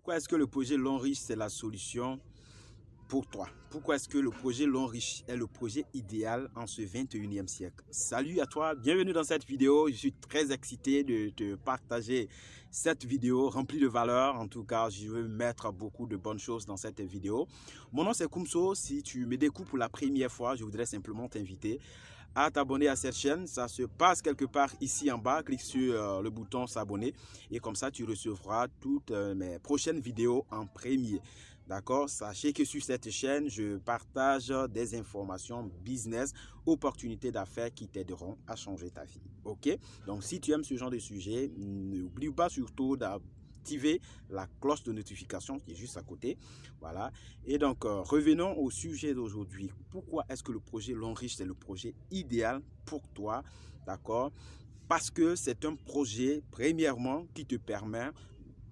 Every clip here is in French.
Pourquoi est-ce que le projet Long Riche, c'est la solution pour toi? Pourquoi est-ce que le projet Long Riche est le projet idéal en ce 21e siècle? Salut à toi, bienvenue dans cette vidéo. Je suis très excité de te partager cette vidéo remplie de valeur. En tout cas, je veux mettre beaucoup de bonnes choses dans cette vidéo. Mon nom c'est Koumso. Si tu me découvres pour la première fois, je voudrais simplement t'inviter à t'abonner à cette chaîne. Ça se passe quelque part ici en bas. Clique sur le bouton s'abonner et comme ça tu recevras toutes mes prochaines vidéos en premier. D'accord? Sachez que sur cette chaîne, je partage des informations business, opportunités d'affaires qui t'aideront à changer ta vie. Ok? Donc si tu aimes ce genre de sujet, n'oublie pas surtout d'activer la cloche de notification qui est juste à côté. Voilà. Et donc, revenons au sujet d'aujourd'hui. Pourquoi est-ce que le projet Long Riche, c'est le projet idéal pour toi? D'accord? Parce que c'est un projet, premièrement, qui te permet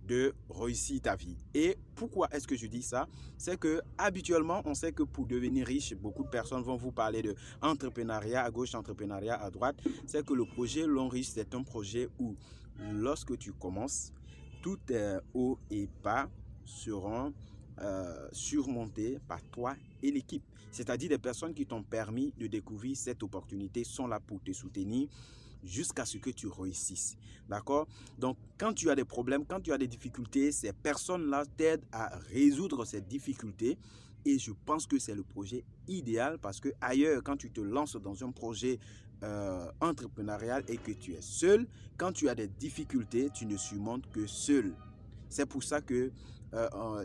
de réussir ta vie. Et pourquoi est-ce que je dis ça? C'est que habituellement, on sait que pour devenir riche, beaucoup de personnes vont vous parler de entrepreneuriat à gauche, entrepreneuriat à droite. C'est que le projet Long Riche, c'est un projet où lorsque tu commences, tous tes hauts et bas seront surmontés par toi et l'équipe. C'est-à-dire des personnes qui t'ont permis de découvrir cette opportunité sont là pour te soutenir jusqu'à ce que tu réussisses. D'accord? Donc, quand tu as des problèmes, quand tu as des difficultés, ces personnes-là t'aident à résoudre ces difficultés. Et je pense que c'est le projet idéal parce que ailleurs, quand tu te lances dans un projet entrepreneurial et que tu es seul, quand tu as des difficultés, tu ne surmontes que seul. C'est pour ça que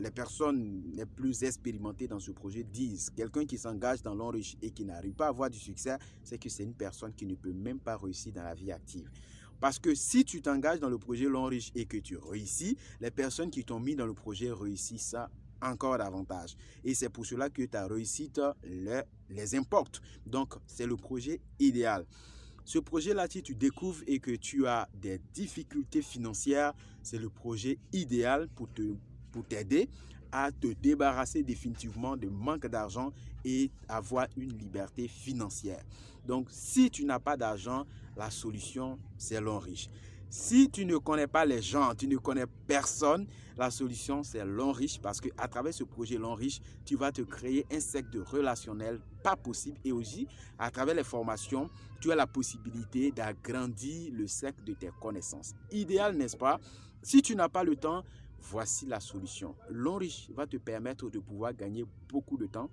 les personnes les plus expérimentées dans ce projet disent quelqu'un qui s'engage dans Long Riche et qui n'arrive pas à avoir du succès, c'est que c'est une personne qui ne peut même pas réussir dans la vie active. Parce que si tu t'engages dans le projet Long Riche et que tu réussis, les personnes qui t'ont mis dans le projet réussissent ça encore davantage. Et c'est pour cela que ta réussite les importe. Donc, c'est le projet idéal. Ce projet-là, si tu découvres et que tu as des difficultés financières, c'est le projet idéal pour t'aider à te débarrasser définitivement de manque d'argent et avoir une liberté financière. Donc, si tu n'as pas d'argent, la solution, c'est Long Riche. Si tu ne connais pas les gens, tu ne connais personne, la solution, c'est Long Riche parce qu'à travers ce projet Long Riche, tu vas te créer un cercle relationnel pas possible et aussi, à travers les formations, tu as la possibilité d'agrandir le cercle de tes connaissances. Idéal, n'est-ce pas? Si tu n'as pas le temps, voici la solution. Long Riche va te permettre de pouvoir gagner beaucoup de temps.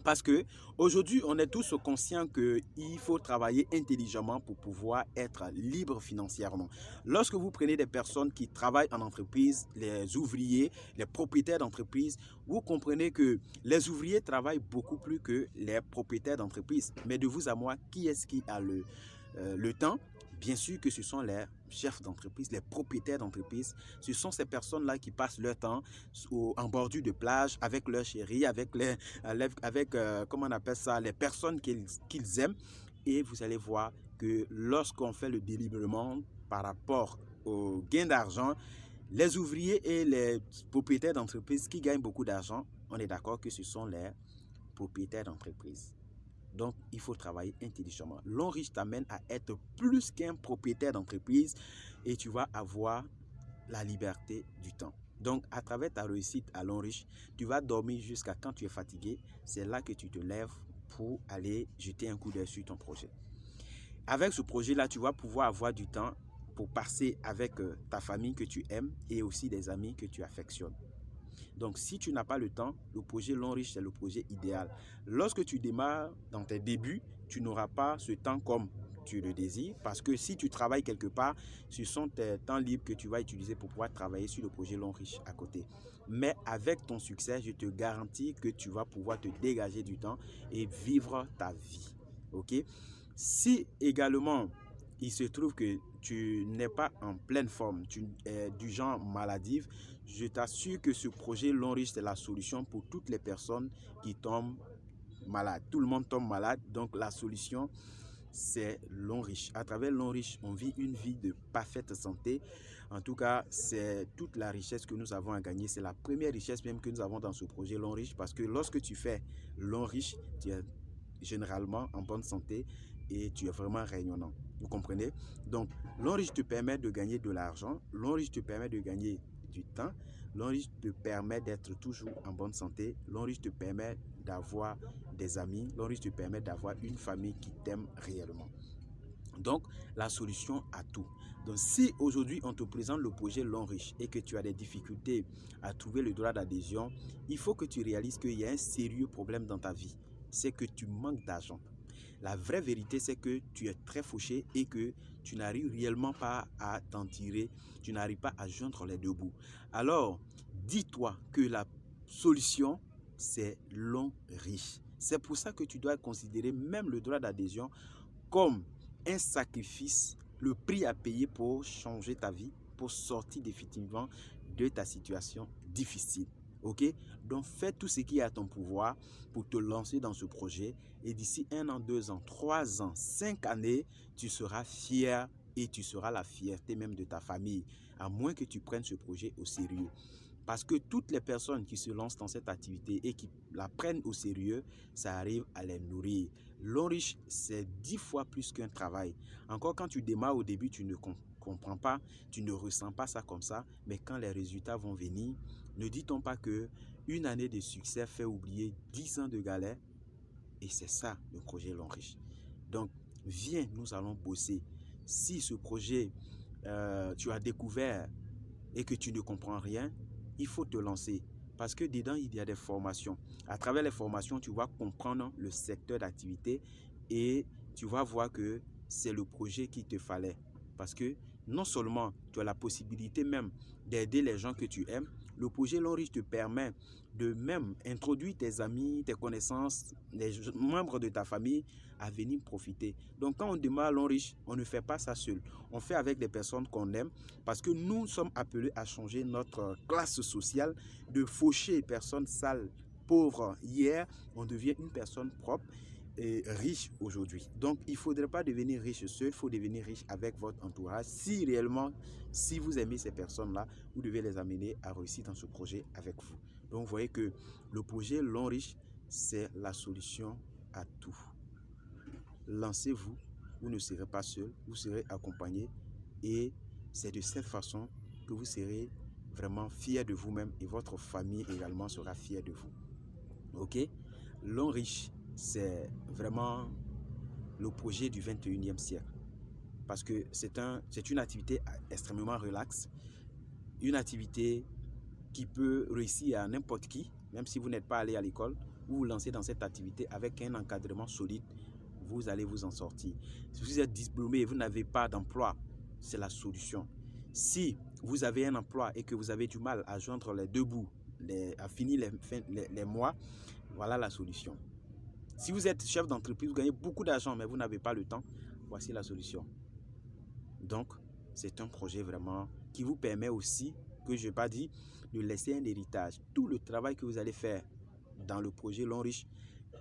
Parce que aujourd'hui, on est tous conscients qu'il faut travailler intelligemment pour pouvoir être libre financièrement. Lorsque vous prenez des personnes qui travaillent en entreprise, les ouvriers, les propriétaires d'entreprise, vous comprenez que les ouvriers travaillent beaucoup plus que les propriétaires d'entreprise. Mais de vous à moi, qui est-ce qui a le temps? Bien sûr que ce sont les chefs d'entreprise, les propriétaires d'entreprise. Ce sont ces personnes-là qui passent leur temps en bordure de plage avec leurs chéris, avec comment on appelle ça, les personnes qu'ils aiment. Et vous allez voir que lorsqu'on fait le délibérement par rapport au gain d'argent, les ouvriers et les propriétaires d'entreprise qui gagnent beaucoup d'argent, on est d'accord que ce sont les propriétaires d'entreprise. Donc, il faut travailler intelligemment. Long Riche t'amène à être plus qu'un propriétaire d'entreprise et tu vas avoir la liberté du temps. Donc, à travers ta réussite à Long Riche, tu vas dormir jusqu'à quand tu es fatigué. C'est là que tu te lèves pour aller jeter un coup d'œil sur ton projet. Avec ce projet-là, tu vas pouvoir avoir du temps pour passer avec ta famille que tu aimes et aussi des amis que tu affectionnes. Donc, si tu n'as pas le temps, le projet Long Riche, c'est le projet idéal. Lorsque tu démarres dans tes débuts, tu n'auras pas ce temps comme tu le désires parce que si tu travailles quelque part, ce sont tes temps libres que tu vas utiliser pour pouvoir travailler sur le projet Long Riche à côté. Mais avec ton succès, je te garantis que tu vas pouvoir te dégager du temps et vivre ta vie. Ok? Si également, il se trouve que tu n'es pas en pleine forme, tu es du genre maladif, je t'assure que ce projet Long Riche, c'est la solution pour toutes les personnes qui tombent malades. Tout le monde tombe malade, donc la solution, c'est Long Riche. À travers Long Riche, on vit une vie de parfaite santé. En tout cas, c'est toute la richesse que nous avons à gagner. C'est la première richesse même que nous avons dans ce projet Long Riche parce que lorsque tu fais Long Riche, tu es généralement en bonne santé et tu es vraiment rayonnant. Vous comprenez? Donc, Long Riche te permet de gagner de l'argent. Long Riche te permet de gagner du temps. L'Onriche te permet d'être toujours en bonne santé. L'Onriche te permet d'avoir des amis. L'Onriche te permet d'avoir une famille qui t'aime réellement. Donc, la solution à tout. Donc, si aujourd'hui on te présente le projet L'Onriche et que tu as des difficultés à trouver le droit d'adhésion, il faut que tu réalises qu'il y a un sérieux problème dans ta vie. C'est que tu manques d'argent. La vraie vérité, c'est que tu es très fauché et que tu n'arrives réellement pas à t'en tirer, tu n'arrives pas à joindre les deux bouts. Alors, dis-toi que la solution, c'est L'Onriche. C'est pour ça que tu dois considérer même le droit d'adhésion comme un sacrifice, le prix à payer pour changer ta vie, pour sortir définitivement de ta situation difficile. Ok? Donc fais tout ce qui est à ton pouvoir pour te lancer dans ce projet et d'ici 1 an, 2 ans, 3 ans, 5 années, tu seras fier et tu seras la fierté même de ta famille, à moins que tu prennes ce projet au sérieux. Parce que toutes les personnes qui se lancent dans cette activité et qui la prennent au sérieux, ça arrive à les nourrir. L'Onriche, c'est 10 fois plus qu'un travail. Encore quand tu démarres au début, tu ne comprends pas, tu ne ressens pas ça comme ça, mais quand les résultats vont venir, ne dit-on pas que une année de succès fait oublier 10 ans de galère? Et c'est ça le projet L'Onriche. Donc, viens, nous allons bosser. Si ce projet, tu as découvert et que tu ne comprends rien, il faut te lancer. Parce que dedans, il y a des formations. À travers les formations, tu vas comprendre le secteur d'activité et tu vas voir que c'est le projet qu'il te fallait. Parce que non seulement tu as la possibilité même d'aider les gens que tu aimes, le projet L'Onriche te permet de même introduire tes amis, tes connaissances, les membres de ta famille à venir profiter. Donc quand on démarre L'Onriche, on ne fait pas ça seul. On fait avec des personnes qu'on aime parce que nous sommes appelés à changer notre classe sociale de faucher personnes sales, pauvres hier, on devient une personne propre et riche aujourd'hui. Donc il ne faudrait pas devenir riche seul, il faut devenir riche avec votre entourage. Si réellement, si vous aimez ces personnes-là, vous devez les amener à réussir dans ce projet avec vous. Donc vous voyez que le projet L'Onriche, c'est la solution à tout. Lancez-vous, vous ne serez pas seul, vous serez accompagné et c'est de cette façon que vous serez vraiment fier de vous-même et votre famille également sera fière de vous. Ok? L'Onriche, c'est vraiment le projet du 21e siècle parce que c'est une activité extrêmement relaxe, une activité qui peut réussir à n'importe qui, même si vous n'êtes pas allé à l'école, vous vous lancez dans cette activité avec un encadrement solide, vous allez vous en sortir. Si vous êtes diplômé et vous n'avez pas d'emploi, c'est la solution. Si vous avez un emploi et que vous avez du mal à joindre les deux bouts, à finir les mois, voilà la solution. Si vous êtes chef d'entreprise, vous gagnez beaucoup d'argent, mais vous n'avez pas le temps, voici la solution. Donc, c'est un projet vraiment qui vous permet aussi, que je n'ai pas dit, de laisser un héritage. Tout le travail que vous allez faire dans le projet L'Onriche,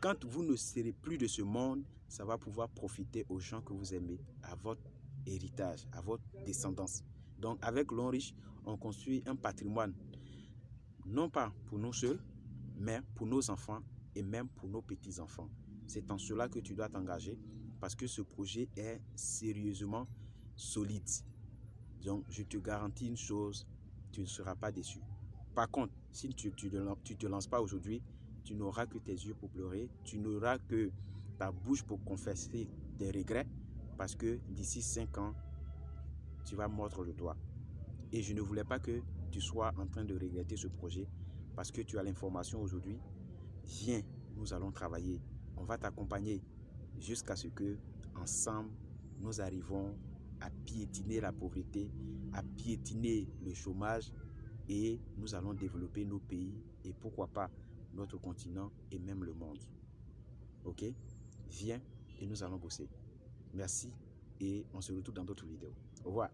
quand vous ne serez plus de ce monde, ça va pouvoir profiter aux gens que vous aimez, à votre héritage, à votre descendance. Donc, avec L'Onriche, on construit un patrimoine, non pas pour nous seuls, mais pour nos enfants et même pour nos petits-enfants. C'est en cela que tu dois t'engager parce que ce projet est sérieusement solide. Donc, je te garantis une chose, tu ne seras pas déçu. Par contre, si tu te lances pas aujourd'hui, tu n'auras que tes yeux pour pleurer, tu n'auras que ta bouche pour confesser tes regrets parce que d'ici 5 ans, tu vas mordre le doigt. Et je ne voulais pas que tu sois en train de regretter ce projet parce que tu as l'information aujourd'hui. Viens, nous allons travailler. On va t'accompagner jusqu'à ce que, ensemble, nous arrivons à piétiner la pauvreté, à piétiner le chômage et nous allons développer nos pays et pourquoi pas notre continent et même le monde. Ok? Viens et nous allons bosser. Merci et on se retrouve dans d'autres vidéos. Au revoir.